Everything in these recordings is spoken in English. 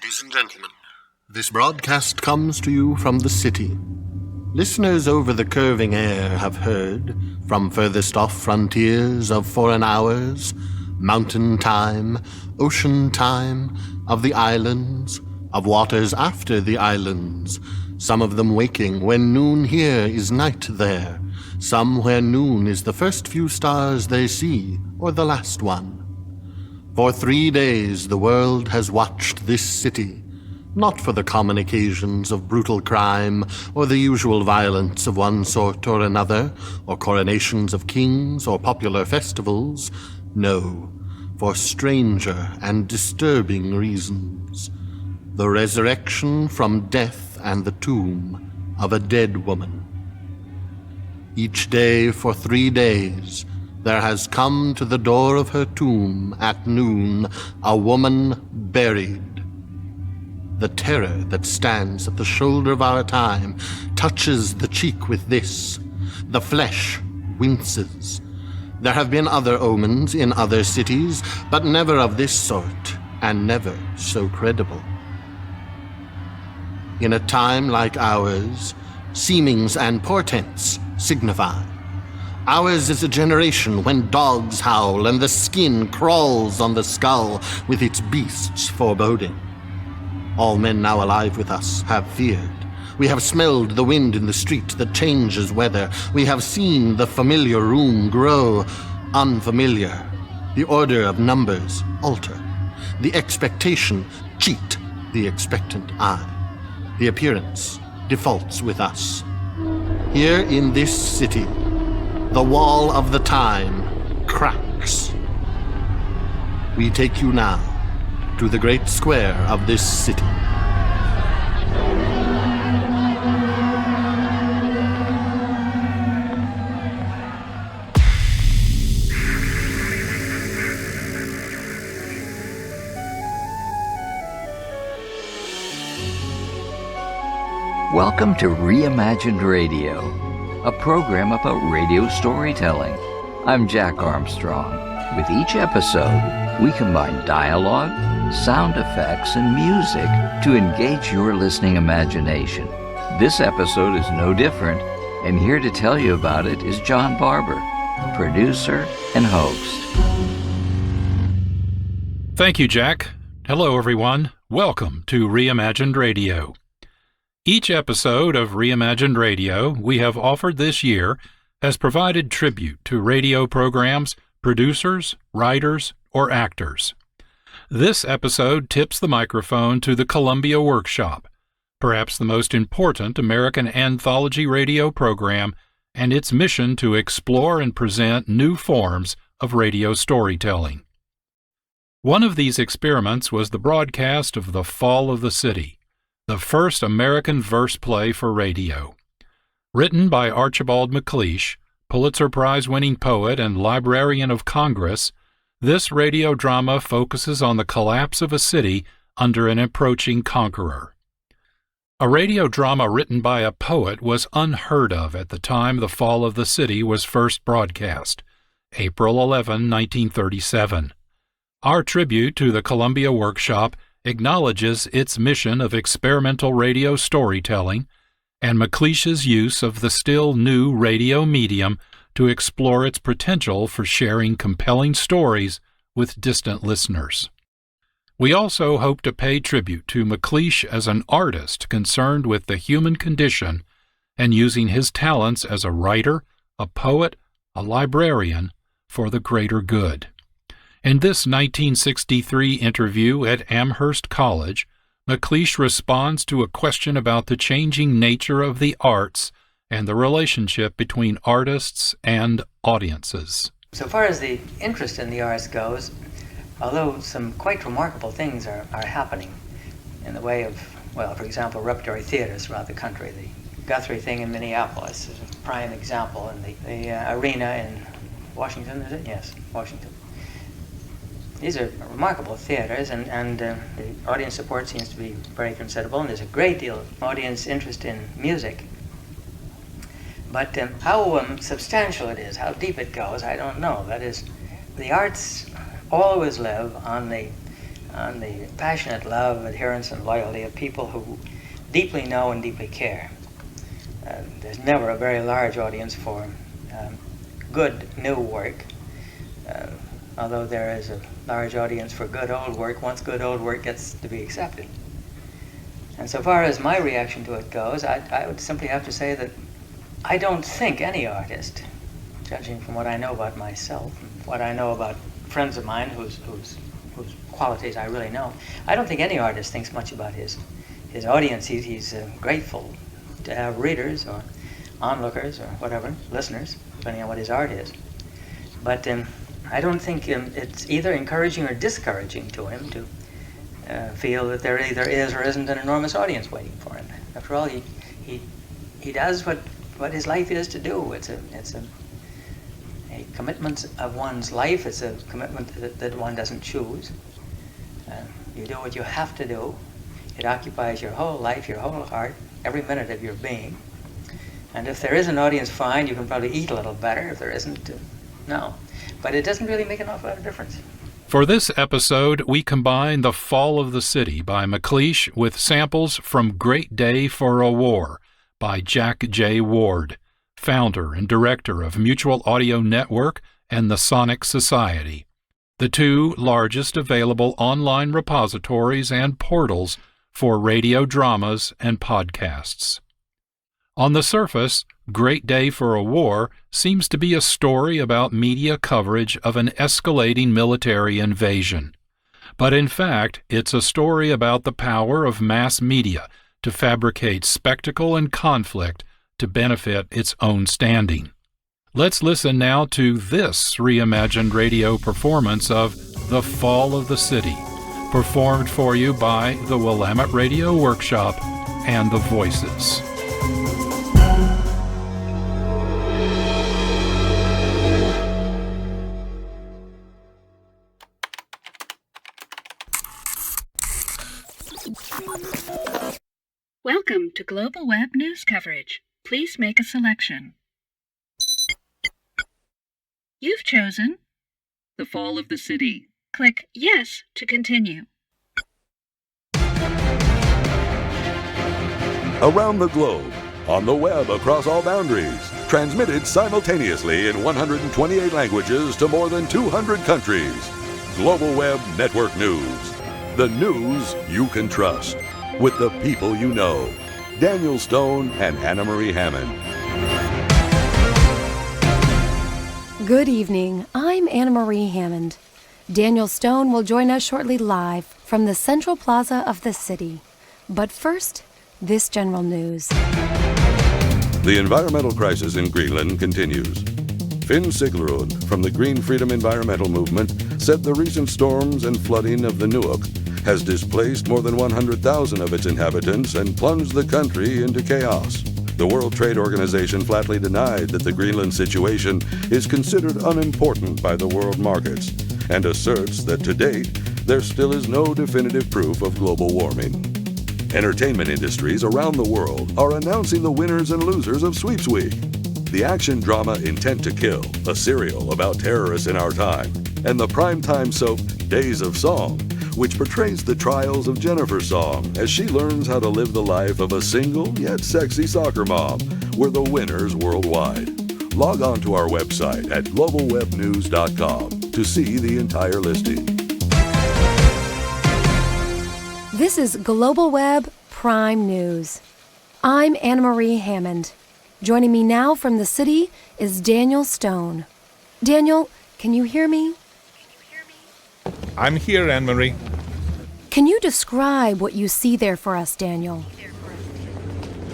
Ladies and gentlemen, this broadcast comes to you from the city. Listeners over the curving air have heard, from furthest off frontiers of foreign hours, mountain time, ocean time, of the islands, of waters after the islands, some of them waking when noon here is night there, some where noon is the first few stars they see, or the last one. For 3 days the world has watched this city, not for the common occasions of brutal crime or the usual violence of one sort or another, or coronations of kings or popular festivals. No, for stranger and disturbing reasons. The resurrection from death and the tomb of a dead woman. Each day for 3 days, there has come to the door of her tomb at noon a woman buried. The terror that stands at the shoulder of our time touches the cheek with this. The flesh winces. There have been other omens in other cities, but never of this sort, and never so credible. In a time like ours, seemings and portents signify. Ours is a generation when dogs howl and the skin crawls on the skull with its beasts' foreboding. All men now alive with us have feared. We have smelled the wind in the street that changes weather. We have seen the familiar room grow unfamiliar, the order of numbers alter, the expectation cheat the expectant eye. The appearance defaults with us. Here in this city, the wall of the time cracks. We take you now to the great square of this city. Welcome to Reimagined Radio, a program about radio storytelling. I'm Jack Armstrong. With each episode, we combine dialogue, sound effects, and music to engage your listening imagination. This episode is no different, and here to tell you about it is John Barber, producer and host. Thank you, Jack. Hello, everyone. Welcome to Reimagined Radio. Each episode of Reimagined Radio we have offered this year has provided tribute to radio programs, producers, writers, or actors. This episode tips the microphone to the Columbia Workshop, perhaps the most important American anthology radio program, and its mission to explore and present new forms of radio storytelling. One of these experiments was the broadcast of The Fall of the City, the first American verse play for radio. Written by Archibald MacLeish, Pulitzer Prize-winning poet and Librarian of Congress, this radio drama focuses on the collapse of a city under an approaching conqueror. A radio drama written by a poet was unheard of at the time The Fall of the City was first broadcast, April 11, 1937. Our tribute to the Columbia Workshop acknowledges its mission of experimental radio storytelling and MacLeish's use of the still new radio medium to explore its potential for sharing compelling stories with distant listeners. We also hope to pay tribute to MacLeish as an artist concerned with the human condition and using his talents as a writer, a poet, a librarian for the greater good. In this 1963 interview at Amherst College, MacLeish responds to a question about the changing nature of the arts and the relationship between artists and audiences. So far as the interest in the arts goes, although some quite remarkable things are happening in the way of, well, for example, repertory theaters throughout the country. The Guthrie thing in Minneapolis is a prime example, and the arena in Washington, is it? Yes, Washington. These are remarkable theaters, and the audience support seems to be very considerable, and there's a great deal of audience interest in music. But how substantial it is, how deep it goes, I don't know. That is, the arts always live on the on the passionate love, adherence, and loyalty of people who deeply know and deeply care. There's never a very large audience for good new work, although there is a large audience for good old work once good old work gets to be accepted. And so far as my reaction to it goes, I would simply have to say that I don't think any artist, judging from what I know about myself, and what I know about friends of mine whose qualities I really know, I don't think any artist thinks much about his audience. He's grateful to have readers or onlookers or whatever, listeners, depending on what his art is. But I don't think it's either encouraging or discouraging to him to feel that there either is or isn't an enormous audience waiting for him. After all, he does what his life is to do. It's a commitment of one's life. It's a commitment that one doesn't choose. You do what you have to do. It occupies your whole life, your whole heart, every minute of your being. And if there is an audience, fine, you can probably eat a little better. If there isn't, no. But it doesn't really make an awful lot of difference. For this episode, we combine The Fall of the City by MacLeish with samples from Great Day for a War by Jack J. Ward, founder and director of Mutual Audio Network and the Sonic Society, the two largest available online repositories and portals for radio dramas and podcasts. On the surface, Great Day for a War seems to be a story about media coverage of an escalating military invasion. But in fact, it's a story about the power of mass media to fabricate spectacle and conflict to benefit its own standing. Let's listen now to this reimagined radio performance of The Fall of the City, performed for you by the Willamette Radio Workshop and The Voices. Welcome to Global Web News Coverage. Please make a selection. You've chosen The Fall of the City. Click Yes to continue. Around the globe, on the web across all boundaries, transmitted simultaneously in 128 languages to more than 200 countries. Global Web Network News. The news you can trust. With the people you know. Daniel Stone and Anna Marie Hammond. Good evening. I'm Anna Marie Hammond. Daniel Stone will join us shortly live from the Central Plaza of the city. But first, this general news. The environmental crisis in Greenland continues. Finn Siglerud from the Green Freedom Environmental Movement said the recent storms and flooding of the Nuuk has displaced more than 100,000 of its inhabitants and plunged the country into chaos. The World Trade Organization flatly denied that the Greenland situation is considered unimportant by the world markets and asserts that to date, there still is no definitive proof of global warming. Entertainment industries around the world are announcing the winners and losers of Sweeps Week. The action drama Intent to Kill, a serial about terrorists in our time, and the primetime soap Days of Song, which portrays the trials of Jennifer Song as she learns how to live the life of a single yet sexy soccer mom, were the winners worldwide. Log on to our website at globalwebnews.com to see the entire listing. This is Global Web Prime News. I'm Anna Marie Hammond. Joining me now from the city is Daniel Stone. Daniel, can you hear me? I'm here, Anne-Marie. Can you describe what you see there for us, Daniel?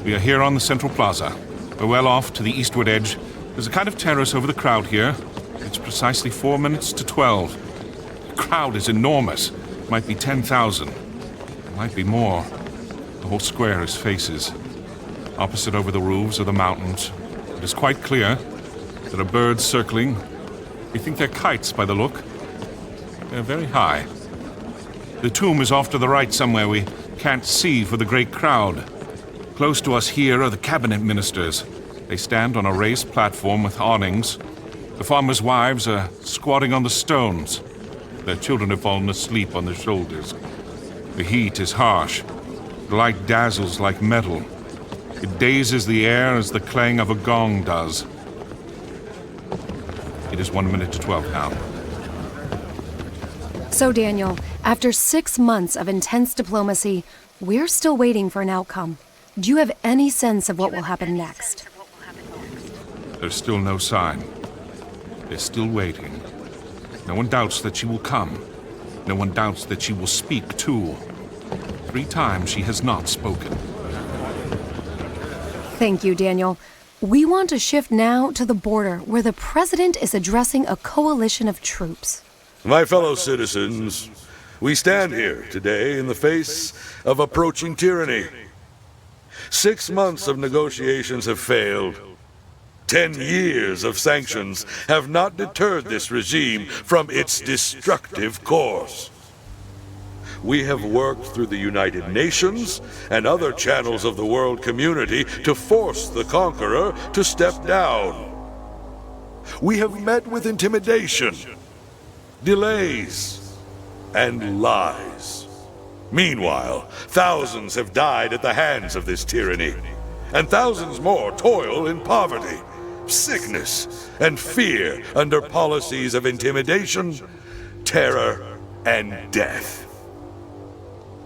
We are here on the Central Plaza. We're well off to the eastward edge. There's a kind of terrace over the crowd here. It's precisely 4 minutes to 12. The crowd is enormous. It might be 10,000. It might be more. The whole square is faces. Opposite over the roofs are the mountains. It is quite clear. There are birds circling. We think they're kites by the look. They're very high. The tomb is off to the right somewhere we can't see for the great crowd. Close to us here are the cabinet ministers. They stand on a raised platform with awnings. The farmers' wives are squatting on the stones. Their children have fallen asleep on their shoulders. The heat is harsh. The light dazzles like metal. It dazes the air as the clang of a gong does. It is 1 minute to 12 now. So, Daniel, after 6 months of intense diplomacy, we're still waiting for an outcome. Do you have any sense of what will happen next? There's still no sign. They're still waiting. No one doubts that she will come. No one doubts that she will speak, too. 3 times she has not spoken. Thank you, Daniel. We want to shift now to the border, where the president is addressing a coalition of troops. My fellow citizens, we stand here today in the face of approaching tyranny. 6 months of negotiations have failed. 10 years of sanctions have not deterred this regime from its destructive course. We have worked through the United Nations and other channels of the world community to force the conqueror to step down. We have met with intimidation, delays, and lies. Meanwhile, thousands have died at the hands of this tyranny, and thousands more toil in poverty, sickness, and fear under policies of intimidation, terror, and death.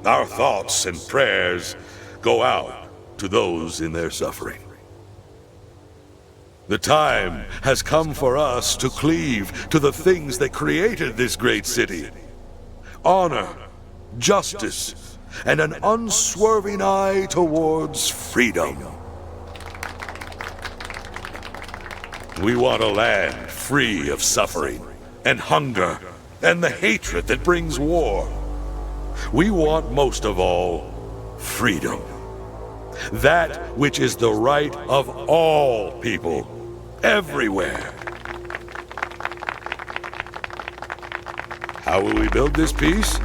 Our thoughts and prayers go out to those in their suffering. The time has come for us to cleave to the things that created this great city: honor, justice, and an unswerving eye towards freedom. We want a land free of suffering and hunger and the hatred that brings war. We want most of all freedom. That which is the right of all people, everywhere. How will we build this peace?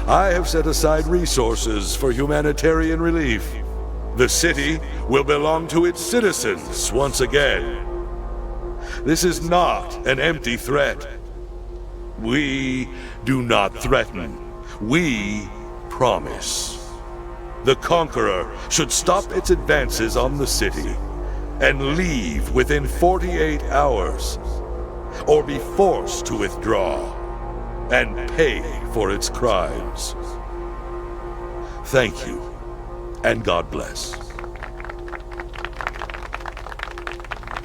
I have set aside resources for humanitarian relief. The city will belong to its citizens once again. This is not an empty threat. We do not threaten. We promise. The conqueror should stop its advances on the city and leave within 48 hours, or be forced to withdraw and pay for its crimes. Thank you, and God bless.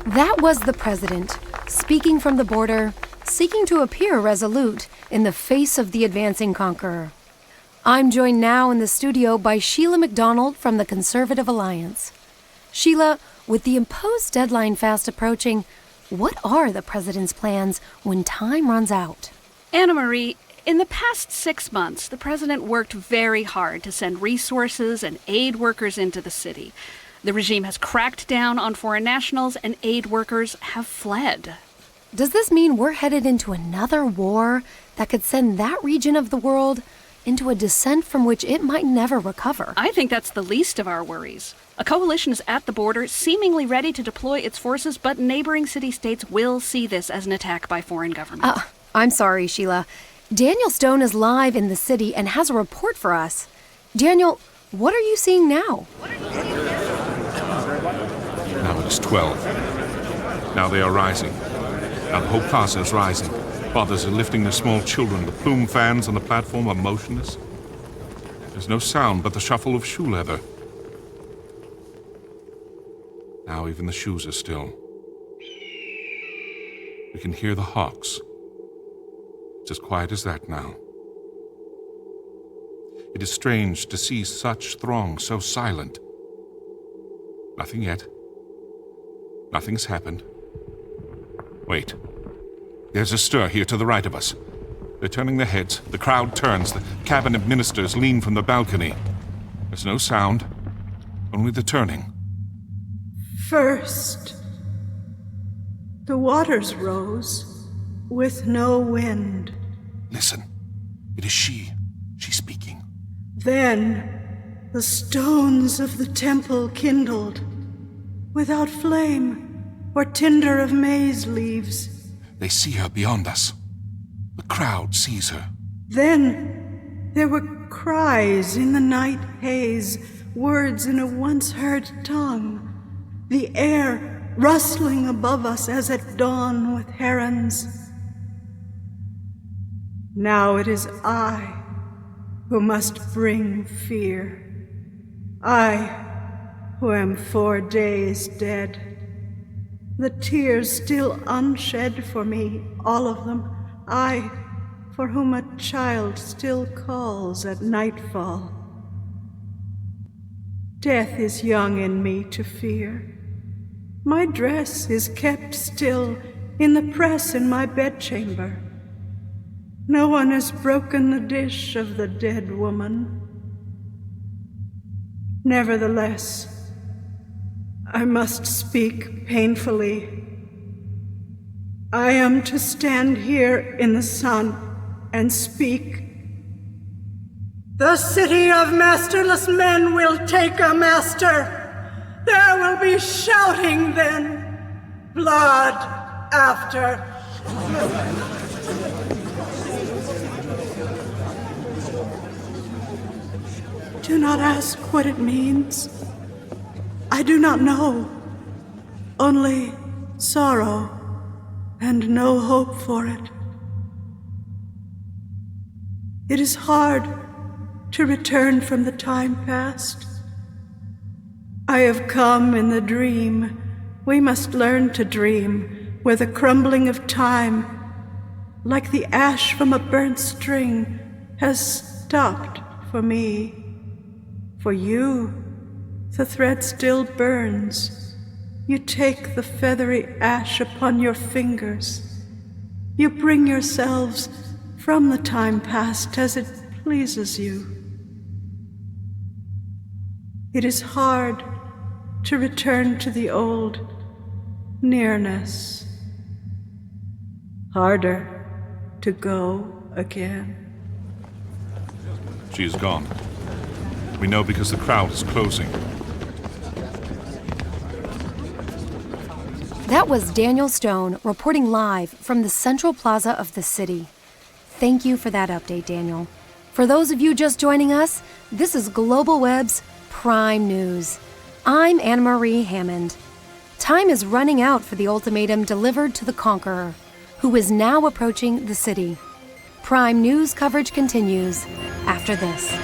That was the president, speaking from the border, seeking to appear resolute in the face of the advancing conqueror. I'm joined now in the studio by Sheila McDonald from the Conservative Alliance. Sheila, with the imposed deadline fast approaching, what are the president's plans when time runs out? Anna Marie, in the past 6 months, the president worked very hard to send resources and aid workers into the city. The regime has cracked down on foreign nationals, and aid workers have fled. Does this mean we're headed into another war that could send that region of the world into a descent from which it might never recover? I think that's the least of our worries. A coalition is at the border, seemingly ready to deploy its forces, but neighboring city-states will see this as an attack by foreign governments. I'm sorry, Sheila. Daniel Stone is live in the city and has a report for us. Daniel, what are you seeing now? Now it is 12. Now they are rising. Now the whole plaza is rising. Fathers are lifting their small children. The plume fans on the platform are motionless. There's no sound but the shuffle of shoe leather. Now even the shoes are still. We can hear the hawks. It's as quiet as that now. It is strange to see such throng so silent. Nothing yet. Nothing's happened. Wait. There's a stir here to the right of us. They're turning their heads. The crowd turns. The cabinet ministers lean from the balcony. There's no sound. Only the turning. First, the waters rose with no wind. Listen. It is she. She's speaking. Then the stones of the temple kindled, without flame or tinder of maize leaves. They see her beyond us. The crowd sees her. Then there were cries in the night haze, words in a once-heard tongue, the air rustling above us as at dawn with herons. Now it is I who must bring fear. I who am 4 days dead. The tears still unshed for me, all of them. I, for whom a child still calls at nightfall. Death is young in me to fear. My dress is kept still in the press in my bedchamber. No one has broken the dish of the dead woman. Nevertheless, I must speak painfully. I am to stand here in the sun and speak. The city of masterless men will take a master. There will be shouting then, blood after. Do not ask what it means. I do not know. Only sorrow and no hope for it. It is hard to return from the time past. I have come in the dream. We must learn to dream, where the crumbling of time, like the ash from a burnt string, has stopped for me. For you, the thread still burns. You take the feathery ash upon your fingers. You bring yourselves from the time past as it pleases you. It is hard to return to the old nearness. Harder to go again. She is gone. We know because the crowd is closing. That was Daniel Stone reporting live from the Central Plaza of the city. Thank you for that update, Daniel. For those of you just joining us, this is Global Web's Prime News. I'm Anne-Marie Hammond. Time is running out for the ultimatum delivered to the conqueror, who is now approaching the city. Prime News coverage continues after this.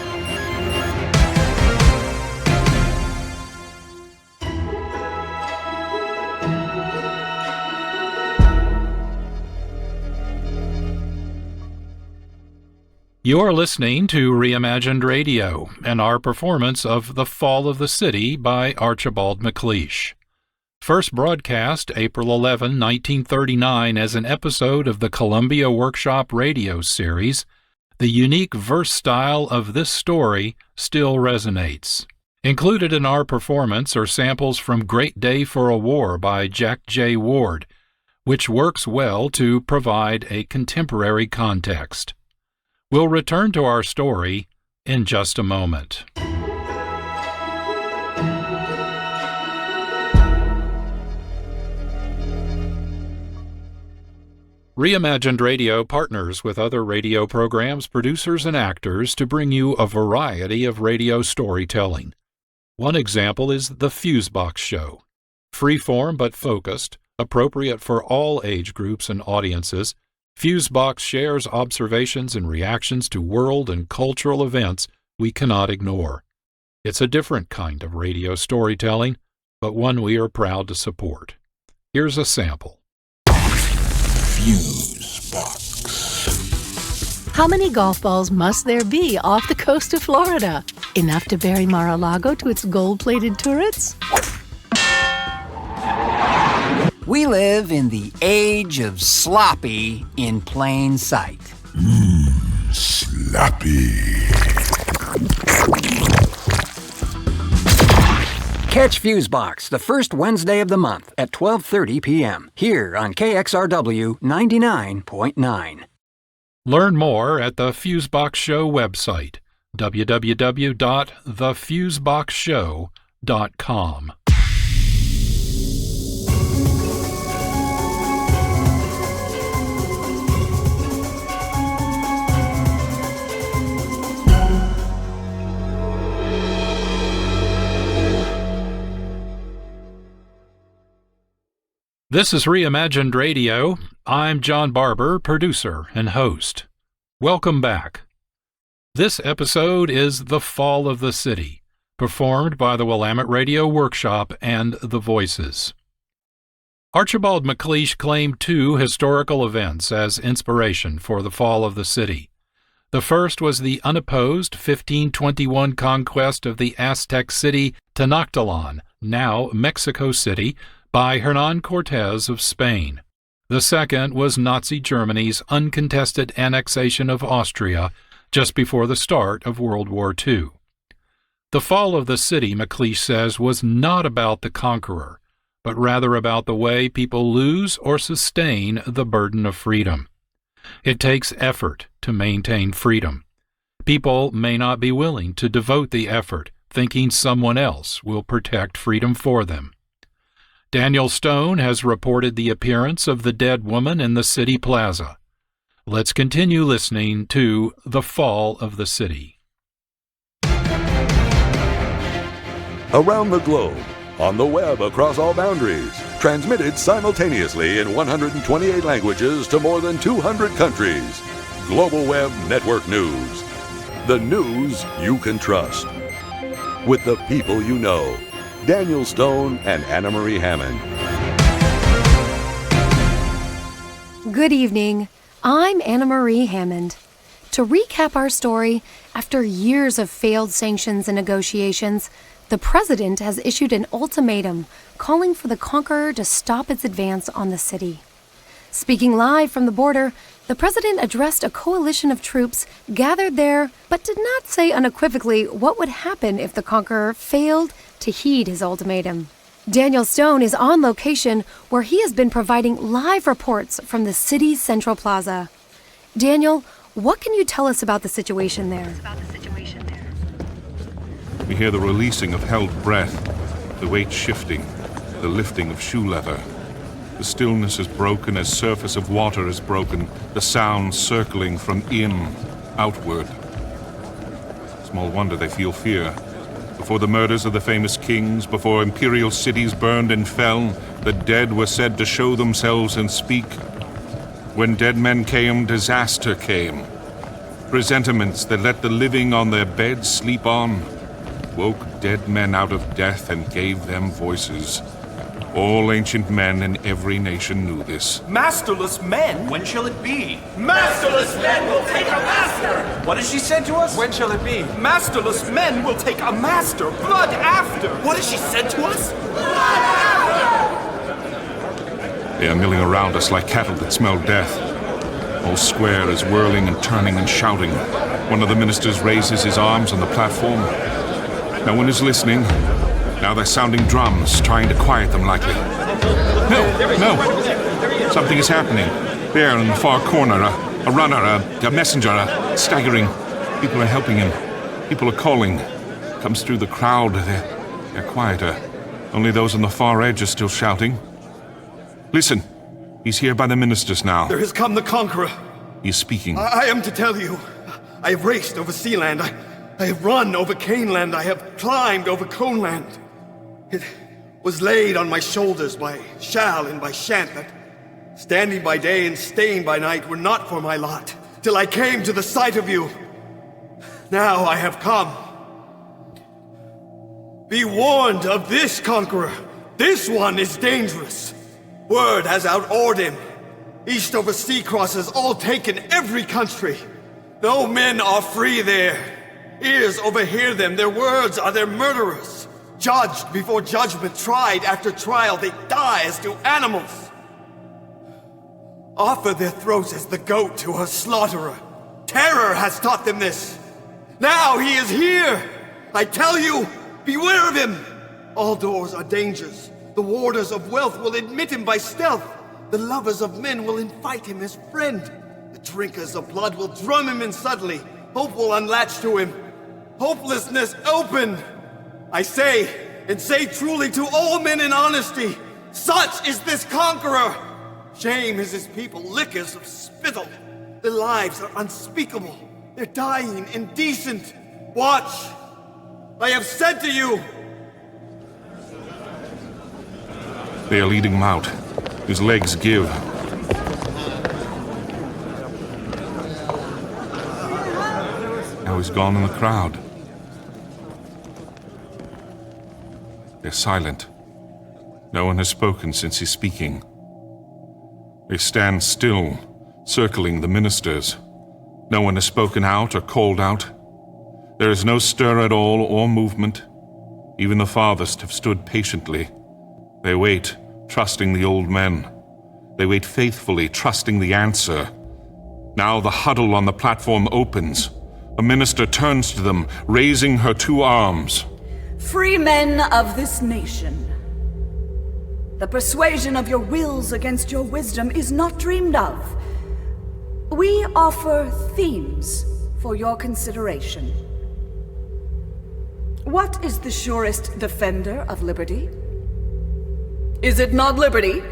You're listening to Reimagined Radio and our performance of The Fall of the City by Archibald MacLeish. First broadcast April 11, 1939 as an episode of the Columbia Workshop radio series, the unique verse style of this story still resonates. Included in our performance are samples from Great Day for a War by Jack J. Ward, which works well to provide a contemporary context. We'll return to our story in just a moment. Reimagined Radio partners with other radio programs, producers, and actors to bring you a variety of radio storytelling. One example is The Fusebox Show. Freeform but focused, appropriate for all age groups and audiences, Fusebox shares observations and reactions to world and cultural events we cannot ignore. It's a different kind of radio storytelling, but one we are proud to support. Here's a sample. Fusebox. How many golf balls must there be off the coast of Florida? Enough to bury Mar-a-Lago to its gold-plated turrets? We live in the age of sloppy in plain sight. Sloppy. Catch Fusebox the first Wednesday of the month at 12:30 p.m. here on KXRW 99.9. Learn more at the Fusebox Show website, www.thefuseboxshow.com. This is Reimagined Radio. I'm John Barber, producer and host. Welcome back. This episode is The Fall of the City, performed by the Willamette Radio Workshop and The Voices. Archibald MacLeish claimed two historical events as inspiration for the fall of the city. The first was the unopposed 1521 conquest of the Aztec city Tenochtitlan, now Mexico City, by Hernán Cortés of Spain. The second was Nazi Germany's uncontested annexation of Austria just before the start of World War II. The fall of the city, MacLeish says, was not about the conqueror, but rather about the way people lose or sustain the burden of freedom. It takes effort to maintain freedom. People may not be willing to devote the effort, thinking someone else will protect freedom for them. Daniel Stone has reported the appearance of the dead woman in the city plaza. Let's continue listening to The Fall of the City. Around the globe, on the web across all boundaries, transmitted simultaneously in 128 languages to more than 200 countries. Global Web Network News. The news you can trust. With the people you know. Daniel Stone and Anna Marie Hammond. Good evening. I'm Anna Marie Hammond. To recap our story, after years of failed sanctions and negotiations, the president has issued an ultimatum calling for the conqueror to stop its advance on the city. Speaking live from the border, the president addressed a coalition of troops gathered there, but did not say unequivocally what would happen if the conqueror failed to heed his ultimatum. Daniel Stone is on location where he has been providing live reports from the city's central plaza. Daniel, what can you tell us about the situation there? We hear the releasing of held breath, the weight shifting, the lifting of shoe leather. The stillness is broken as surface of water is broken, the sound circling from in, outward. Small wonder they feel fear. Before the murders of the famous kings, before imperial cities burned and fell, the dead were said to show themselves and speak. When dead men came, disaster came. Presentiments that let the living on their beds sleep on, woke dead men out of death and gave them voices. All ancient men in every nation knew this. Masterless men? When shall it be? Masterless men will take a master! What has she said to us? When shall it be? Masterless men will take a master, blood after! What has she said to us? Blood after! They are milling around us like cattle that smell death. All square is whirling and turning and shouting. One of the ministers raises his arms on the platform. No one is listening. Now they're sounding drums, trying to quiet them likely. No! Something is happening. There in the far corner, a runner, a messenger, staggering. People are helping him. People are calling. Comes through the crowd. They're quieter. Only those on the far edge are still shouting. Listen. He's here by the ministers now. There has come the conqueror. He is speaking. I am to tell you. I have raced over sea land. I have run over cane land. I have climbed over cone land. It was laid on my shoulders by shall and by shan't that, standing by day and staying by night, were not for my lot, till I came to the sight of you. Now I have come. Be warned of this conqueror. This one is dangerous. Word has outawed him. East over sea crosses, all taken, every country. No men are free there. Ears overhear them, their words are their murderers. Judged before judgment, tried after trial, they die as do animals. Offer their throats as the goat to her slaughterer. Terror has taught them this. Now he is here. I tell you, beware of him. All doors are dangers. The warders of wealth will admit him by stealth. The lovers of men will invite him as friend. The drinkers of blood will drum him in subtly. Hope will unlatch to him. Hopelessness open. I say, and say truly to all men in honesty, such is this conqueror. Shame is his people, liquors of spittle. Their lives are unspeakable. They're dying indecent. Watch. I have said to you. They are leading him out. His legs give. Now he's gone in the crowd. They're silent. No one has spoken since his speaking. They stand still, circling the ministers. No one has spoken out or called out. There is no stir at all or movement. Even the farthest have stood patiently. They wait, trusting the old men. They wait faithfully, trusting the answer. Now the huddle on the platform opens. A minister turns to them, raising her two arms. Free men of this nation, the persuasion of your wills against your wisdom is not dreamed of. We offer themes for your consideration. What is the surest defender of liberty? Is it not liberty?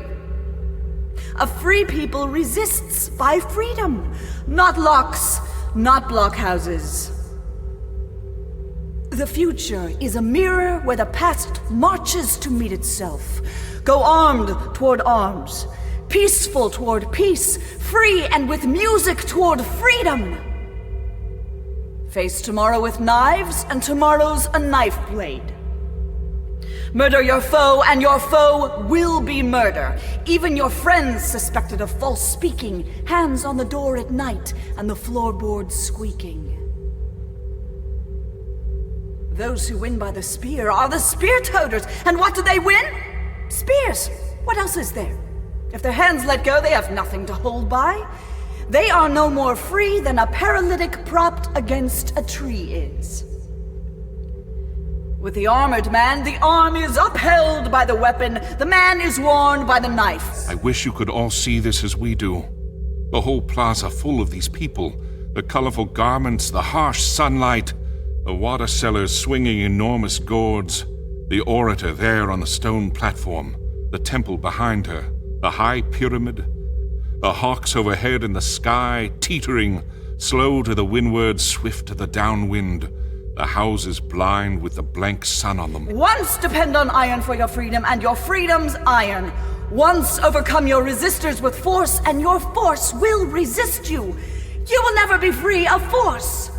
A free people resists by freedom, not locks, not blockhouses. The future is a mirror where the past marches to meet itself. Go armed toward arms, peaceful toward peace, free and with music toward freedom. Face tomorrow with knives, and tomorrow's a knife blade. Murder your foe, and your foe will be murder. Even your friends suspected of false speaking, hands on the door at night, and the floorboards squeaking. Those who win by the spear are the spear-toters, and what do they win? Spears. What else is there? If their hands let go, they have nothing to hold by. They are no more free than a paralytic propped against a tree is. With the armored man, the arm is upheld by the weapon. The man is worn by the knife. I wish you could all see this as we do. The whole plaza full of these people. The colorful garments, the harsh sunlight, the water sellers swinging enormous gourds, the orator there on the stone platform, the temple behind her, the high pyramid, the hawks overhead in the sky, teetering, slow to the windward, swift to the downwind, the houses blind with the blank sun on them. Once depend on iron for your freedom, and your freedom's iron. Once overcome your resistors with force, and your force will resist you. You will never be free of force.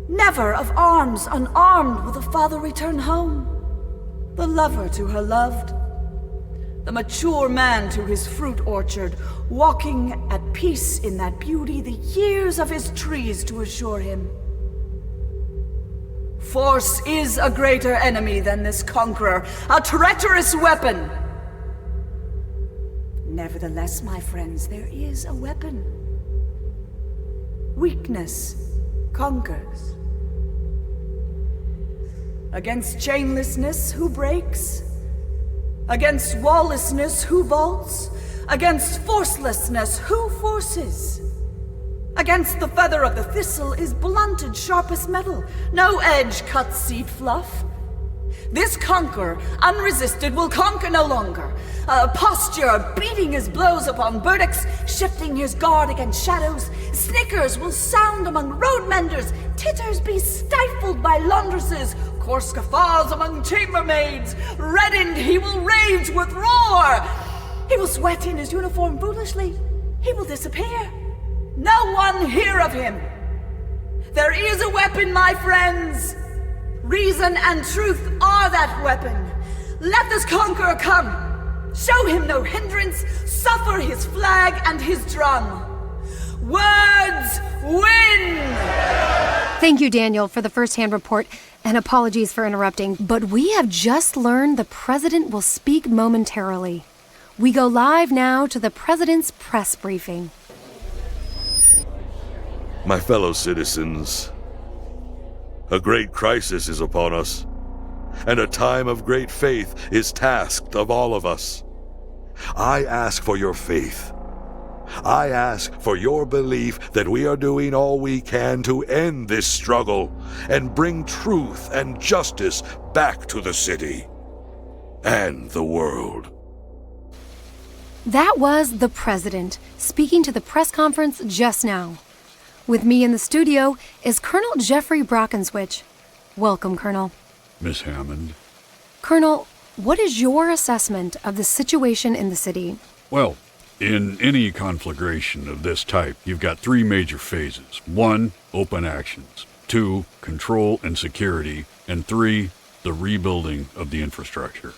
Never of arms unarmed will the father return home. The lover to her loved. The mature man to his fruit orchard, walking at peace in that beauty, the years of his trees to assure him. Force is a greater enemy than this conqueror, a treacherous weapon. Nevertheless, my friends, there is a weapon. Weakness conquers. Against chainlessness, who breaks? Against walllessness, who vaults? Against forcelessness, who forces? Against the feather of the thistle is blunted sharpest metal. No edge cuts seed fluff. This conqueror, unresisted, will conquer no longer. Posture, beating his blows upon burdocks, shifting his guard against shadows. Snickers will sound among road menders. Titters be stifled by laundresses. Coarse guffaws among chambermaids. Reddened, he will rage with roar. He will sweat in his uniform foolishly. He will disappear. No one hear of him. There is a weapon, my friends. Reason and truth are that weapon. Let this conqueror come. Show him no hindrance. Suffer his flag and his drum. Words win! Thank you, Daniel, for the first-hand report, and apologies for interrupting, but we have just learned the president will speak momentarily. We go live now to the president's press briefing. My fellow citizens, a great crisis is upon us, and a time of great faith is tasked of all of us. I ask for your faith. I ask for your belief that we are doing all we can to end this struggle and bring truth and justice back to the city and the world. That was the president speaking to the press conference just now. With me in the studio is Colonel Jeffrey Brockenswich. Welcome, Colonel. Miss Hammond. Colonel, what is your assessment of the situation in the city? Well, in any conflagration of this type, you've got 3 major phases. 1, open actions. 2, control and security. And 3, the rebuilding of the infrastructure.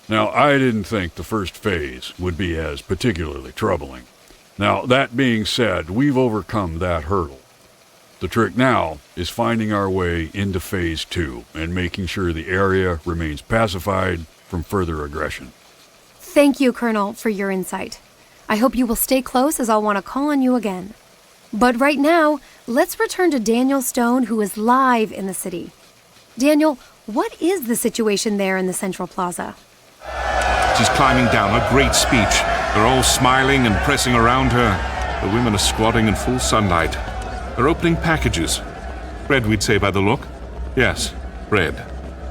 Now, I didn't think the first phase would be as particularly troubling. Now, that being said, we've overcome that hurdle. The trick now is finding our way into phase 2 and making sure the area remains pacified from further aggression. Thank you, Colonel, for your insight. I hope you will stay close, as I'll want to call on you again. But right now, let's return to Daniel Stone, who is live in the city. Daniel, what is the situation there in the Central Plaza? She's climbing down, a great speech. They're all smiling and pressing around her. The women are squatting in full sunlight. They're opening packages. Bread, we'd say by the look. Yes, bread.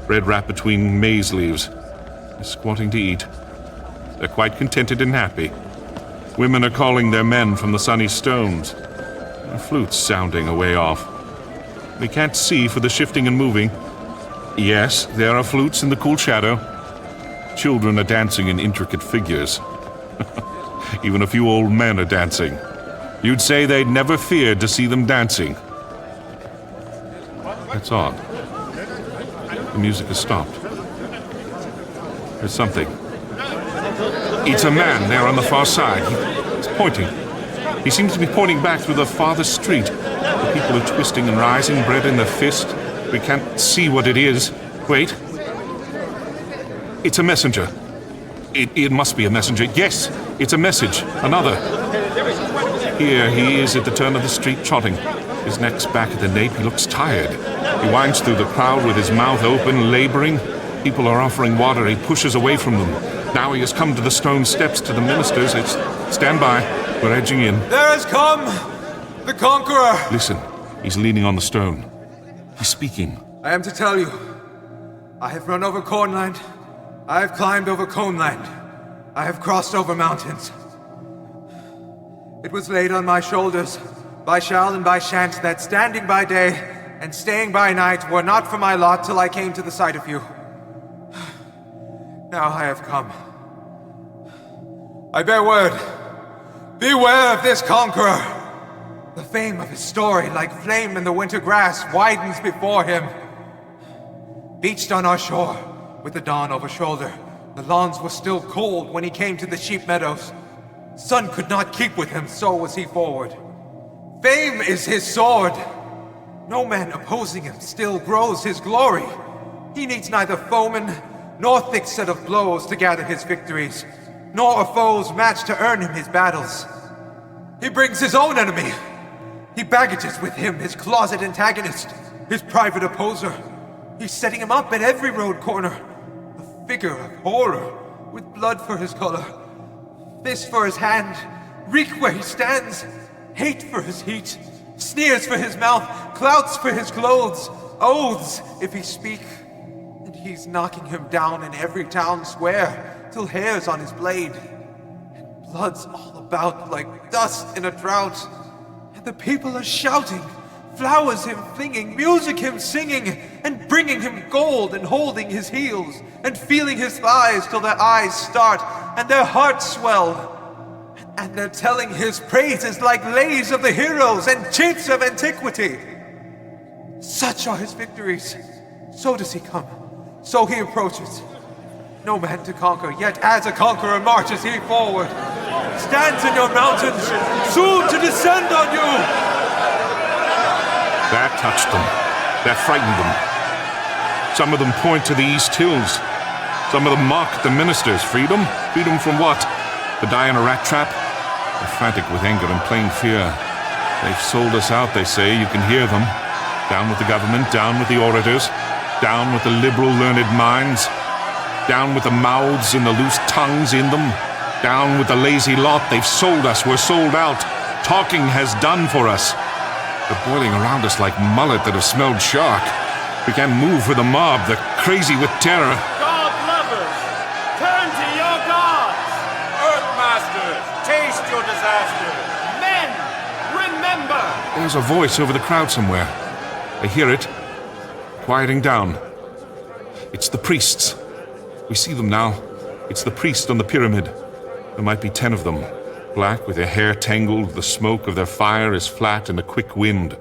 Bread wrapped between maize leaves. They're squatting to eat. They're quite contented and happy. Women are calling their men from the sunny stones. There are flutes sounding a way off. We can't see for the shifting and moving. Yes, there are flutes in the cool shadow. Children are dancing in intricate figures. Even a few old men are dancing. You'd say they'd never feared to see them dancing. That's odd. The music has stopped. There's something. It's a man there on the far side. He's pointing. He seems to be pointing back through the farthest street. The people are twisting and rising, bread in their fist. We can't see what it is. Wait. It's a messenger. It must be a messenger. Yes, it's a message. Another. Here he is at the turn of the street, trotting. His neck's back at the nape. He looks tired. He winds through the crowd with his mouth open, laboring. People are offering water. He pushes away from them. Now he has come to the stone steps to the ministers. It's stand by. We're edging in. There has come the conqueror. Listen. He's leaning on the stone. He's speaking. I am to tell you, I have run over cornland. I have climbed over coneland. I have crossed over mountains. It was laid on my shoulders, by shall and by shan't, that standing by day and staying by night were not for my lot till I came to the sight of you. Now I have come. I bear word. Beware of this conqueror. The fame of his story, like flame in the winter grass, widens before him. Beached on our shore, with the dawn over shoulder, the lawns were still cold when he came to the sheep meadows. Sun could not keep with him, so was he forward. Fame is his sword. No man opposing him still grows his glory. He needs neither foeman nor thick set of blows to gather his victories, nor a foe's match to earn him his battles. He brings his own enemy. He baggages with him his closet antagonist, his private opposer. He's setting him up at every road corner. A figure of horror, with blood for his color, fist for his hand, reek where he stands, hate for his heat, sneers for his mouth, clouts for his clothes, oaths if he speak. And he's knocking him down in every town square, till hair's on his blade, and blood's all about like dust in a drought. And the people are shouting, flowers him flinging, music him singing, and bringing him gold and holding his heels, and feeling his thighs till their eyes start and their hearts swell. And they're telling his praises like lays of the heroes and chiefs of antiquity. Such are his victories. So does he come. So he approaches. No man to conquer, yet as a conqueror marches he forward. Stands in your mountains, soon to descend on you. That touched them. That frightened them. Some of them point to the East Hills. Some of them mock the ministers. Freedom? Freedom from what? To die in a rat trap? They're frantic with anger and plain fear. They've sold us out, they say. You can hear them. Down with the government, down with the orators, down with the liberal learned minds, down with the mouths and the loose tongues in them, down with the lazy lot. They've sold us. We're sold out. Talking has done for us. They're boiling around us like mullet that have smelled shark. We can't move for the mob. They're crazy with terror. God lovers, turn to your gods. Earthmasters, taste your disaster. Men, remember. There's a voice over the crowd somewhere. I hear it. Quieting down. It's the priests. We see them now. It's the priest on the pyramid. There might be 10 of them. Black, with their hair tangled, the smoke of their fire is flat in a quick wind.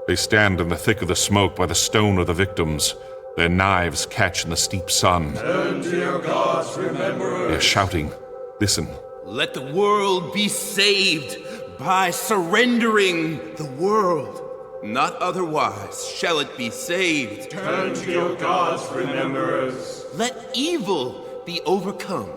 They stand in the thick of the smoke by the stone of the victims. Their knives catch in the steep sun. Turn to your gods, remember us. They're shouting. Listen. Let the world be saved by surrendering the world. Not otherwise shall it be saved. Turn to your gods, remember us. Let evil be overcome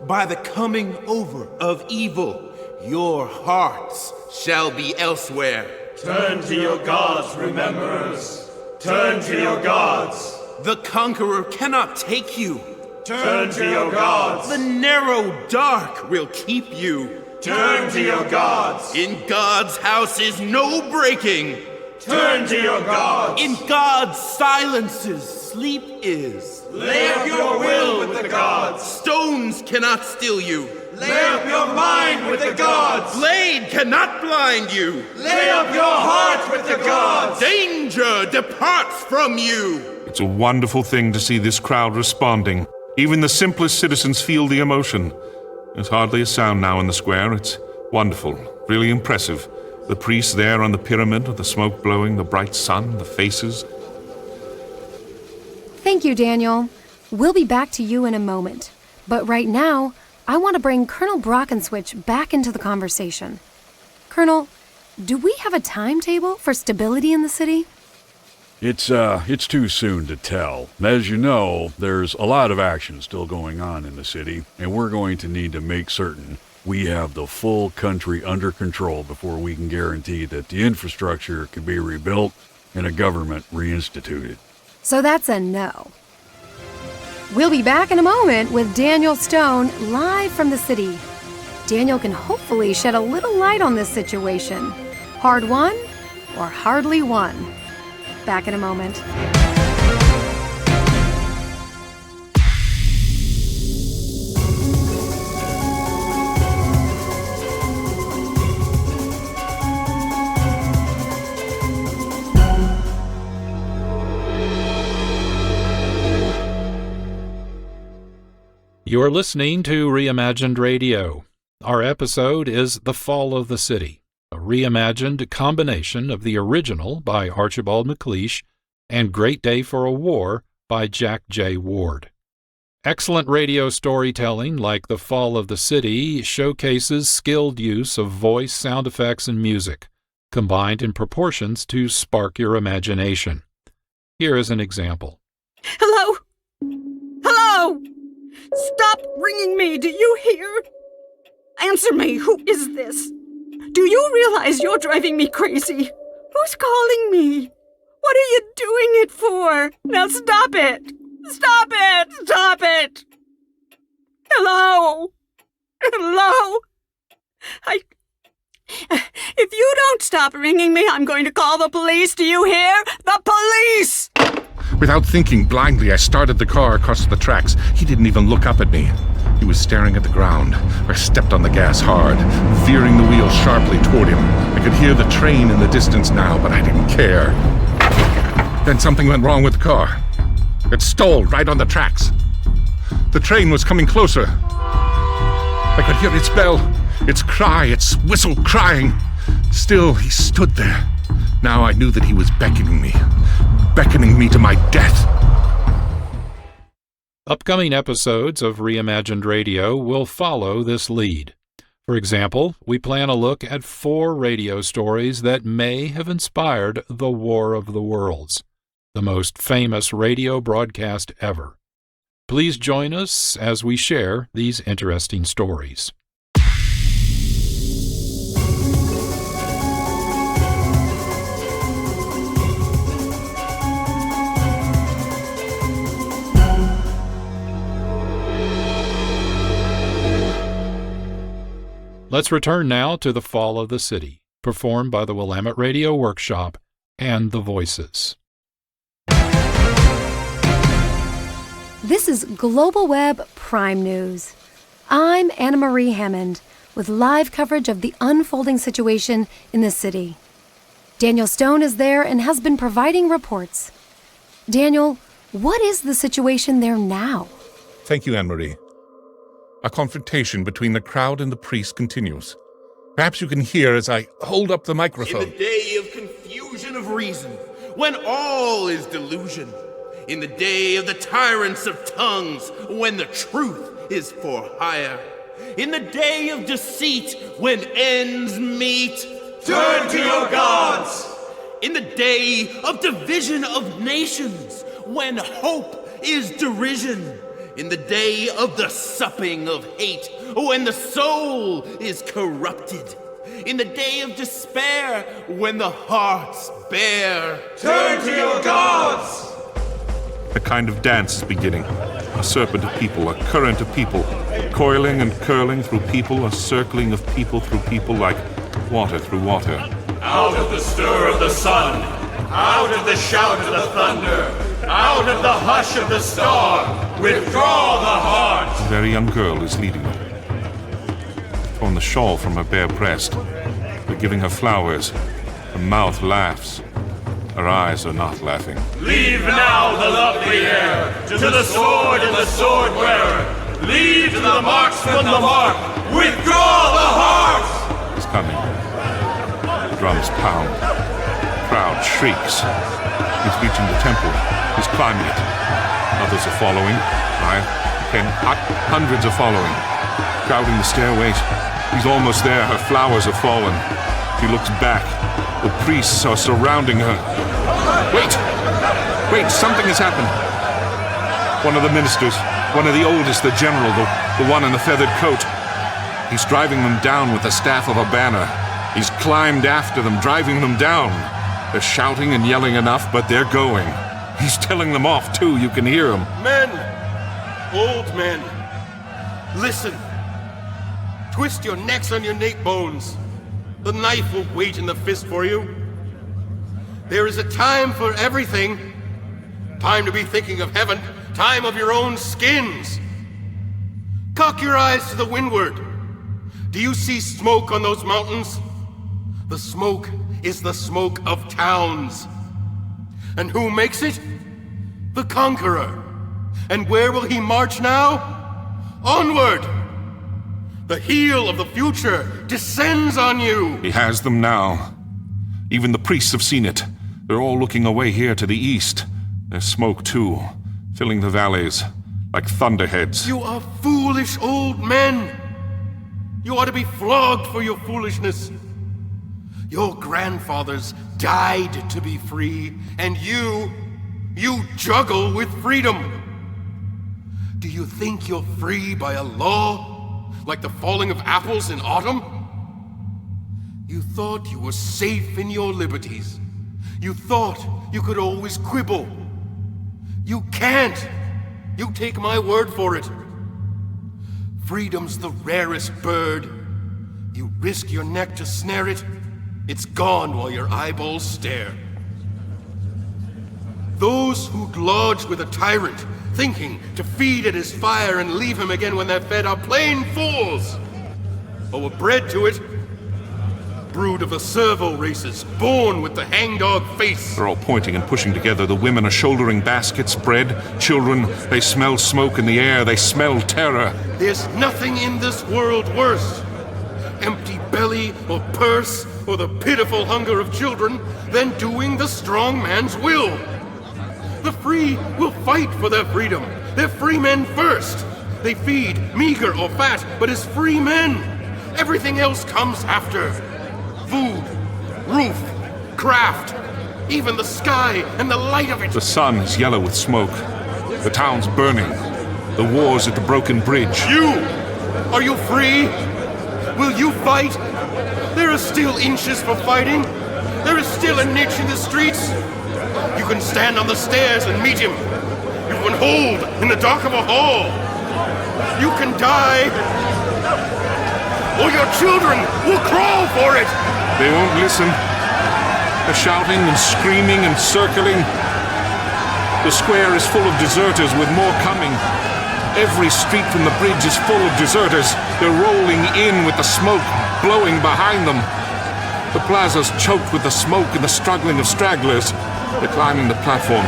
by the coming over of evil. Your hearts shall be elsewhere. Turn to your gods, remember us. Turn to your gods. The conqueror cannot take you. Turn to your gods. The narrow dark will keep you. Turn to your gods. In God's house is no breaking. Turn to your gods. In God's silences sleep is. Lay up your will with the gods. Stones cannot still you. Lay up your mind with the gods. Blade cannot blind you. Lay up your heart with the gods. Danger departs from you. It's a wonderful thing to see this crowd responding. Even the simplest citizens feel the emotion. There's hardly a sound now in the square. It's wonderful, really impressive. The priests there on the pyramid, the smoke blowing, the bright sun, the faces. Thank you, Daniel. We'll be back to you in a moment. But right now, I want to bring Colonel Brockenswitch back into the conversation. Colonel, do we have a timetable for stability in the city? It's too soon to tell. As you know, there's a lot of action still going on in the city, and we're going to need to make certain we have the full country under control before we can guarantee that the infrastructure can be rebuilt and a government reinstituted. So that's a no. We'll be back in a moment with Daniel Stone live from the city. Daniel can hopefully shed a little light on this situation. Hard won or hardly won? Back in a moment. You're listening to Reimagined Radio. Our episode is The Fall of the City, a reimagined combination of the original by Archibald MacLeish and Great Day for a War by Jack J. Ward. Excellent radio storytelling like The Fall of the City showcases skilled use of voice, sound effects, and music, combined in proportions to spark your imagination. Here is an example. Hello? Hello? Stop ringing me, do you hear? Answer me, who is this? Do you realize you're driving me crazy? Who's calling me? What are you doing it for? Now stop it! Stop it! Stop it! Hello? Hello? If you don't stop ringing me, I'm going to call the police, do you hear? The police! Without thinking, blindly, I started the car across the tracks. He didn't even look up at me. He was staring at the ground. I stepped on the gas hard, veering the wheel sharply toward him. I could hear the train in the distance now, but I didn't care. Then something went wrong with the car. It stalled right on the tracks. The train was coming closer. I could hear its bell, its cry, its whistle crying. Still, he stood there. Now I knew that he was beckoning me to my death. Upcoming episodes of Reimagined Radio will follow this lead. For example, we plan a look at 4 radio stories that may have inspired the War of the Worlds, the most famous radio broadcast ever. Please join us as we share these interesting stories. Let's return now to The Fall of the City, performed by the Willamette Radio Workshop and The Voices. This is Global Web Prime News. I'm Anna Marie Hammond with live coverage of the unfolding situation in the city. Daniel Stone is there and has been providing reports. Daniel, what is the situation there now? Thank you, Anne-Marie. A confrontation between the crowd and the priest continues. Perhaps you can hear as I hold up the microphone. In the day of confusion of reason, when all is delusion. In the day of the tyrants of tongues, when the truth is for hire. In the day of deceit, when ends meet. Turn to your gods! In the day of division of nations, when hope is derision. In the day of the supping of hate, when the soul is corrupted. In the day of despair, when the heart's bare. Turn to your gods! A kind of dance is beginning. A serpent of people, a current of people, coiling and curling through people, a circling of people through people like water through water. Out of the stir of the sun, out of the shout of the thunder, out of the hush of the storm, withdraw the heart! A very young girl is leading them. Torn the shawl from her bare breast. They're giving her flowers. Her mouth laughs. Her eyes are not laughing. Leave now the lovely air to the sword and the sword wearer. Leave to the marksman the mark. Withdraw the heart! He's coming. The drums pound. The crowd shrieks. He's reaching the temple. He's climbing it. Others are following. 5, 10, hundreds are following. Crowding the stairways. He's almost there. Her flowers have fallen. She looks back. The priests are surrounding her. Wait, something has happened. One of the ministers, one of the oldest, the general, the one in the feathered coat. He's driving them down with the staff of a banner. He's climbed after them, driving them down. They're shouting and yelling enough, but they're going. He's telling them off, too. You can hear him. Men, old men, listen. Twist your necks on your nape bones. The knife will wait in the fist for you. There is a time for everything. Time to be thinking of heaven. Time of your own skins. Cock your eyes to the windward. Do you see smoke on those mountains? The smoke is the smoke of towns. And who makes it? The conqueror. And where will he march now? Onward! The heel of the future descends on you! He has them now. Even the priests have seen it. They're all looking away here to the east. There's smoke, too, filling the valleys like thunderheads. You are foolish old men! You ought to be flogged for your foolishness. Your grandfathers died to be free, and you juggle with freedom. Do you think you're free by a law? Like the falling of apples in autumn? You thought you were safe in your liberties. You thought you could always quibble. You can't. You take my word for it. Freedom's the rarest bird. You risk your neck to snare it, it's gone while your eyeballs stare. Those who'd lodge with a tyrant, thinking to feed at his fire and leave him again when they're fed, are plain fools, or were bred to it. Brood of the servo races, born with the hangdog face. They're all pointing and pushing together. The women are shouldering baskets, bread, children. They smell smoke in the air. They smell terror. There's nothing in this world worse, empty belly or purse or the pitiful hunger of children, than doing the strong man's will. The free will fight for their freedom. They're free men first. They feed, meager or fat, but as free men. Everything else comes after. Food, roof, craft, even the sky and the light of it. The sun is yellow with smoke. The town's burning. The war's at the broken bridge. Are you free? Will you fight? There are still inches for fighting. There is still a niche in the streets. You can stand on the stairs and meet him. You can hold in the dark of a hall. You can die, or your children will crawl for it. They won't listen. They're shouting and screaming and circling. The square is full of deserters with more coming. Every street from the bridge is full of deserters. They're rolling in with the smoke blowing behind them. The plaza's choked with the smoke and the struggling of stragglers. They're climbing the platform.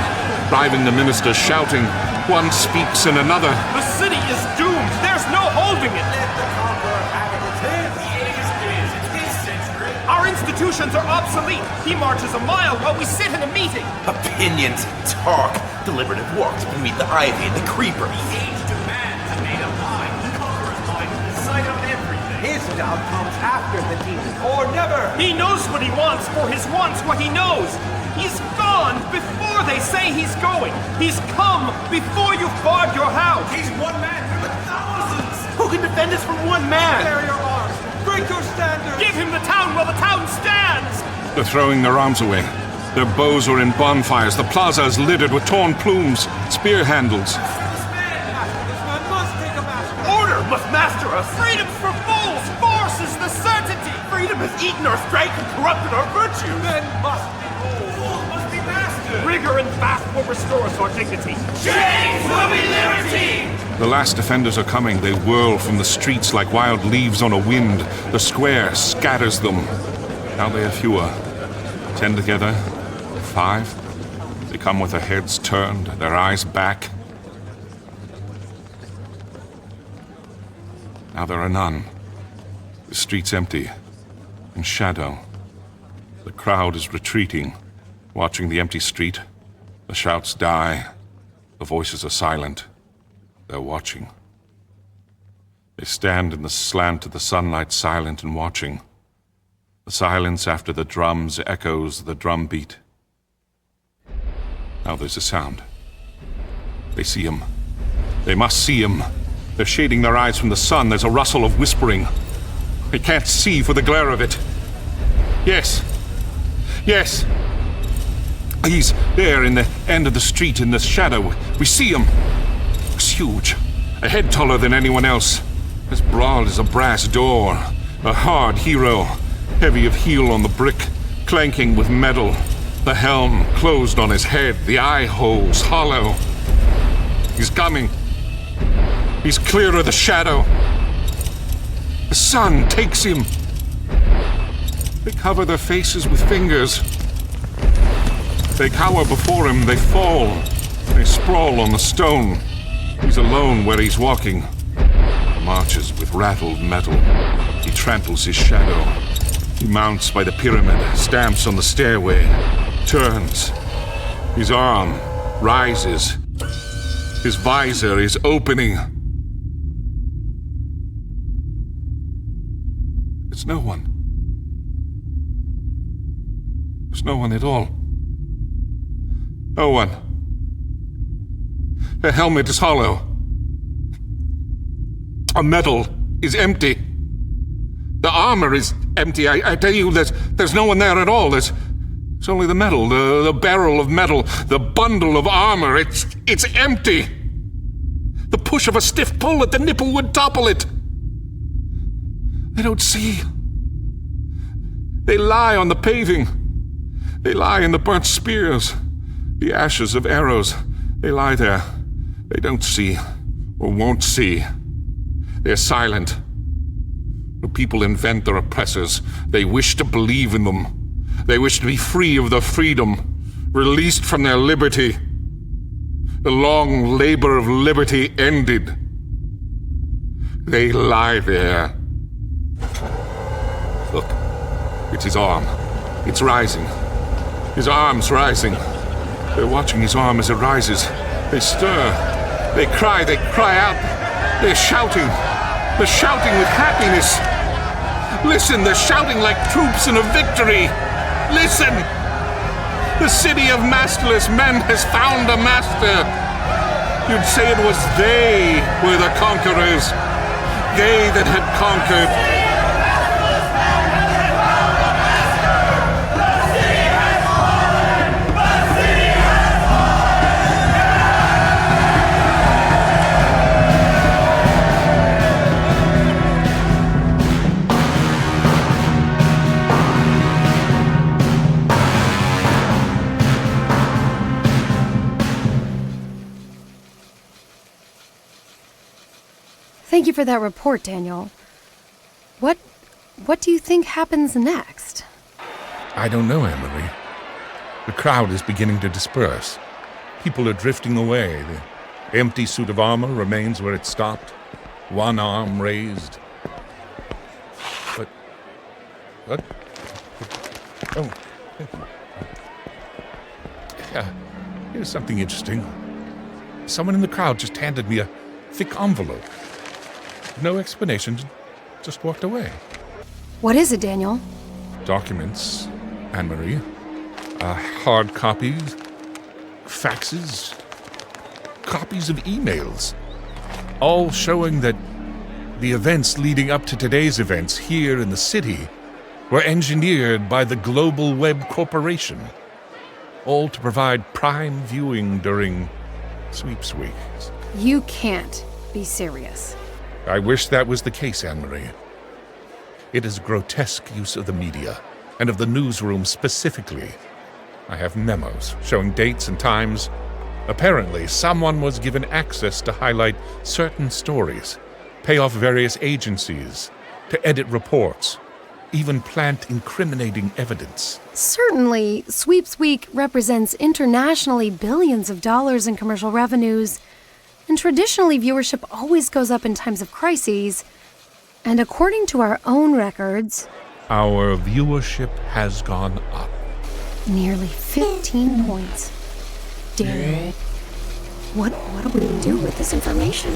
driving the ministers shouting. One speaks and another. The city is doomed. There's no holding it. Let the conqueror have it. It's his. It's his century. Our institutions are obsolete. He marches a mile while we sit in a meeting. Opinions and talk. Deliberative walks beneath the ivy and the creeper. The age demands a native mind. The conqueror's mind is the sight of everything. His doubt comes after the demon, or never. He knows what he wants, for his wants what he knows. He's gone before they say he's going. He's come before you've barred your house. He's one man through the thousands. Who can defend us from one man? Bear your arms. Break your standards. Give him the town while the town stands. They're throwing their arms away. Their bows are in bonfires. The plaza is littered with torn plumes, spear handles. This man must take a master. Order must master us. Freedom's for fools. Force is the certainty. Freedom has eaten our strength and corrupted our virtue. Men must be ruled. Fools must be mastered. Rigor and fast will restore us our dignity. Chains will be liberty. The last defenders are coming. They whirl from the streets like wild leaves on a wind. The square scatters them. Now they are fewer. 10 together. 5. They come with their heads turned, their eyes back. Now there are none. The street's empty. In shadow. The crowd is retreating, watching the empty street. The shouts die. The voices are silent. They're watching. They stand in the slant of the sunlight, silent and watching. The silence after the drums echoes the drum beat. Now there's a sound. They see him. They must see him. They're shading their eyes from the sun. There's a rustle of whispering. They can't see for the glare of it. Yes. Yes. He's there in the end of the street in the shadow. We see him. Looks huge. A head taller than anyone else. As broad as a brass door. A hard hero. Heavy of heel on the brick. Clanking with metal. The helm closed on his head. The eye holes hollow. He's coming. He's clear of the shadow. The sun takes him. They cover their faces with fingers. They cower before him. They fall. They sprawl on the stone. He's alone where he's walking. Marches with rattled metal. He tramples his shadow. He mounts by the pyramid, stamps on the stairway, turns. His arm rises. His visor is opening. It's no one. There's no one at all. No one. The helmet is hollow. A medal is empty. The armor is empty. I tell you, there's no one there at all. There's only the metal, the barrel of metal, the bundle of armor. It's empty. The push of a stiff pull at the nipple would topple it. They don't see. They lie on the paving. They lie in the burnt spears, the ashes of arrows. They lie there. They don't see, or won't see. They're silent. The people invent their oppressors. They wish to believe in them. They wish to be free of their freedom, released from their liberty. The long labor of liberty ended. They lie there. Look, it's his arm. It's rising. His arm's rising. They're watching his arm as it rises. They stir. They cry out. They're shouting. They're shouting with happiness. Listen, they're shouting like troops in a victory. Listen! The city of masterless men has found a master. You'd say it was they were the conquerors. They that had conquered. Thank you for that report, Daniel. What do you think happens next? I don't know, Emily. The crowd is beginning to disperse. People are drifting away. The empty suit of armor remains where it stopped, one arm raised. But... Oh. Yeah, here's something interesting. Someone in the crowd just handed me a thick envelope. No explanation, just walked away. What is it, Daniel? Documents, Anne-Marie. Hard copies, faxes, copies of emails, all showing that the events leading up to today's events here in the city were engineered by the Global Web Corporation, all to provide prime viewing during Sweeps Week. You can't be serious. I wish that was the case, Anne-Marie. It is grotesque use of the media, and of the newsroom specifically. I have memos showing dates and times. Apparently, someone was given access to highlight certain stories, pay off various agencies, to edit reports, even plant incriminating evidence. Certainly, Sweeps Week represents internationally billions of dollars in commercial revenues, and traditionally viewership always goes up in times of crises. And according to our own records, our viewership has gone up. Nearly 15 points. Daniel, what do we do with this information?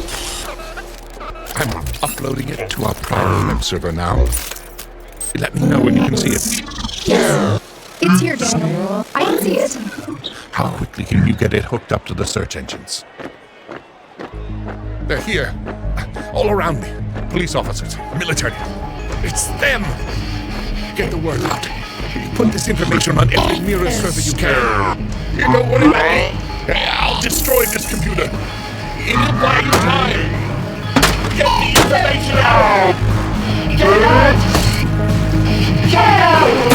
I'm uploading it to our private web server now. Let me know when you can see it. Yes, it's here, Daniel. I can see it. How quickly can you get it hooked up to the search engines? They're here, all around me. Police officers, military. It's them! Get the word out. Put this information on every mirror server you can. Don't worry about me. I'll destroy this computer. It'll buy you time. Get the information out! Get it! Get it!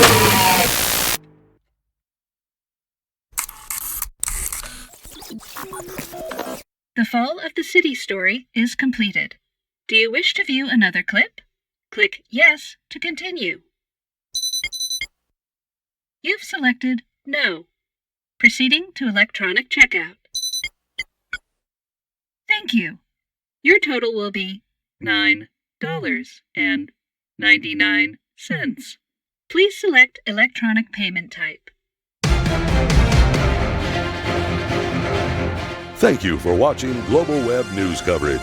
The Fall of the City story is completed. Do you wish to view another clip? Click Yes to continue. You've selected No. Proceeding to electronic checkout. Thank you. Your total will be $9.99. Please select electronic payment type. Thank you for watching Global Web News coverage.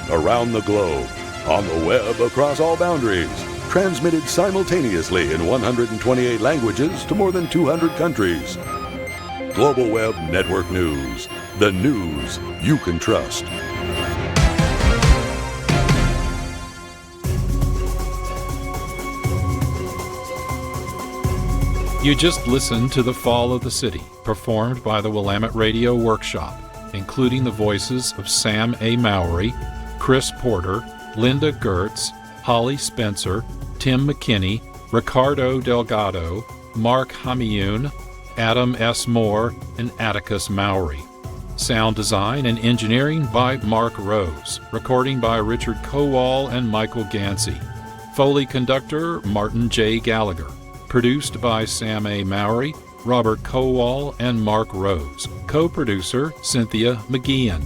Around the globe, on the web across all boundaries, transmitted simultaneously in 128 languages to more than 200 countries. Global Web Network News, the news you can trust. You just listened to The Fall of the City, performed by the Willamette Radio Workshop, including the voices of Sam A. Mowry, Chris Porter, Linda Gertz, Holly Spencer, Tim McKinney, Ricardo Delgado, Marc Hamioun, Adam S. Moore, and Atticus Mowry. Sound design and engineering by Marc Rose. Recording by Richard Kowal and Michael Gansey. Foley conductor Martin J. Gallagher. Produced by Sam A. Mowry, Robert Kowal, and Marc Rose. Co-producer Cynthia McGeehan.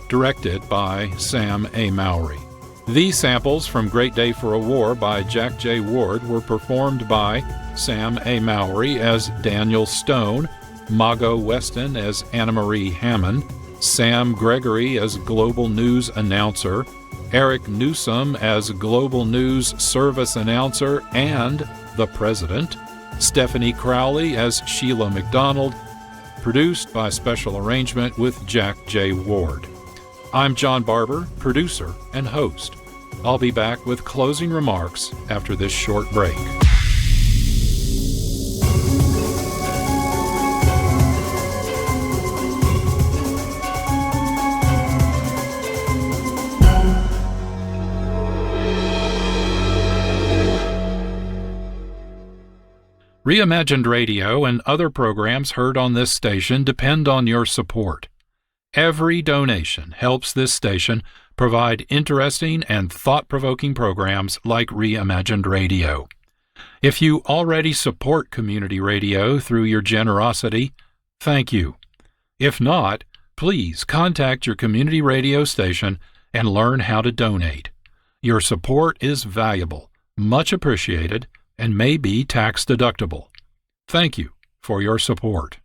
Directed by Sam A. Mowry. These samples from Great Day for a War by Jack J. Ward were performed by Sam A. Mowry as Daniel Stone, Margot Weston as Anna-Marie Hammond, Sam Gregory as Global News Announcer, Eric Newsom as Global News Service Announcer and the President, Stephanie Crowley as Sheila McDonald, produced by special arrangement with Jack J. Ward. I'm John Barber, producer and host. I'll be back with closing remarks after this short break. Reimagined Radio and other programs heard on this station depend on your support. Every donation helps this station provide interesting and thought-provoking programs like Reimagined Radio. If you already support community radio through your generosity, thank you. If not, please contact your community radio station and learn how to donate. Your support is valuable, much appreciated, and may be tax deductible. Thank you for your support.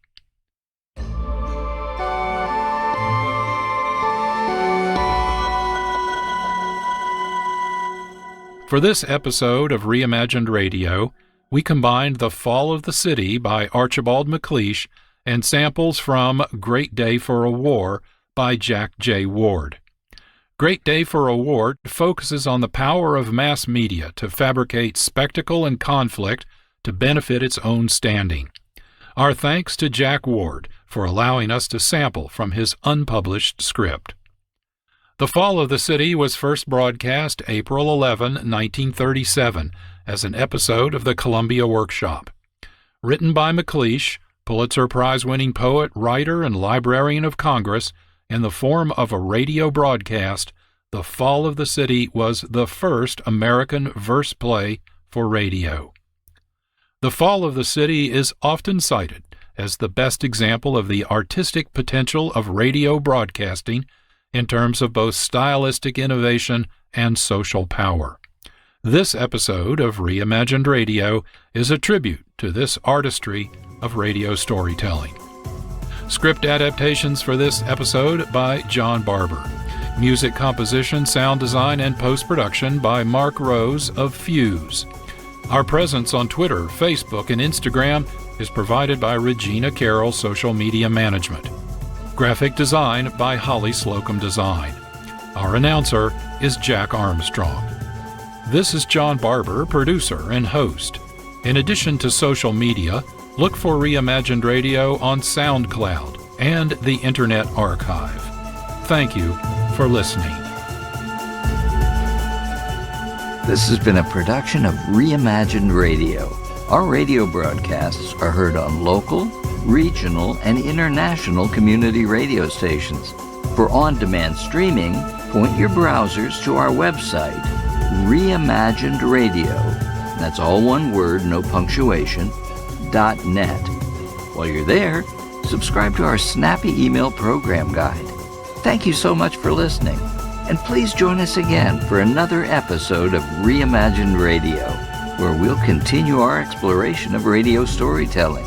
For this episode of Reimagined Radio, we combined The Fall of the City by Archibald MacLeish and samples from Great Day for a War by Jack J. Ward. Great Day for a War focuses on the power of mass media to fabricate spectacle and conflict to benefit its own standing. Our thanks to Jack Ward for allowing us to sample from his unpublished script. The Fall of the City was first broadcast April 11, 1937, as an episode of the Columbia Workshop. Written by MacLeish, Pulitzer Prize-winning poet, writer, and librarian of Congress, in the form of a radio broadcast, The Fall of the City was the first American verse play for radio. The Fall of the City is often cited as the best example of the artistic potential of radio broadcasting in terms of both stylistic innovation and social power. This episode of Reimagined Radio is a tribute to this artistry of radio storytelling. Script adaptations for this episode by John Barber. Music composition, sound design, and post-production by Marc Rose of Fuse. Our presence on Twitter, Facebook, and Instagram is provided by Regina Carroll Social Media Management. Graphic design by Holly Slocum Design. Our announcer is Jack Armstrong. This is John Barber, producer and host. In addition to social media, look for Reimagined Radio on SoundCloud and the Internet Archive. Thank you for listening. This has been a production of Reimagined Radio. Our radio broadcasts are heard on local, regional, and international community radio stations. For on-demand streaming, point your browsers to our website, Reimagined Radio. That's all one word, no punctuation, .net. While you're there, subscribe to our snappy email program guide. Thank you so much for listening, and please join us again for another episode of Reimagined Radio, where we'll continue our exploration of radio storytelling.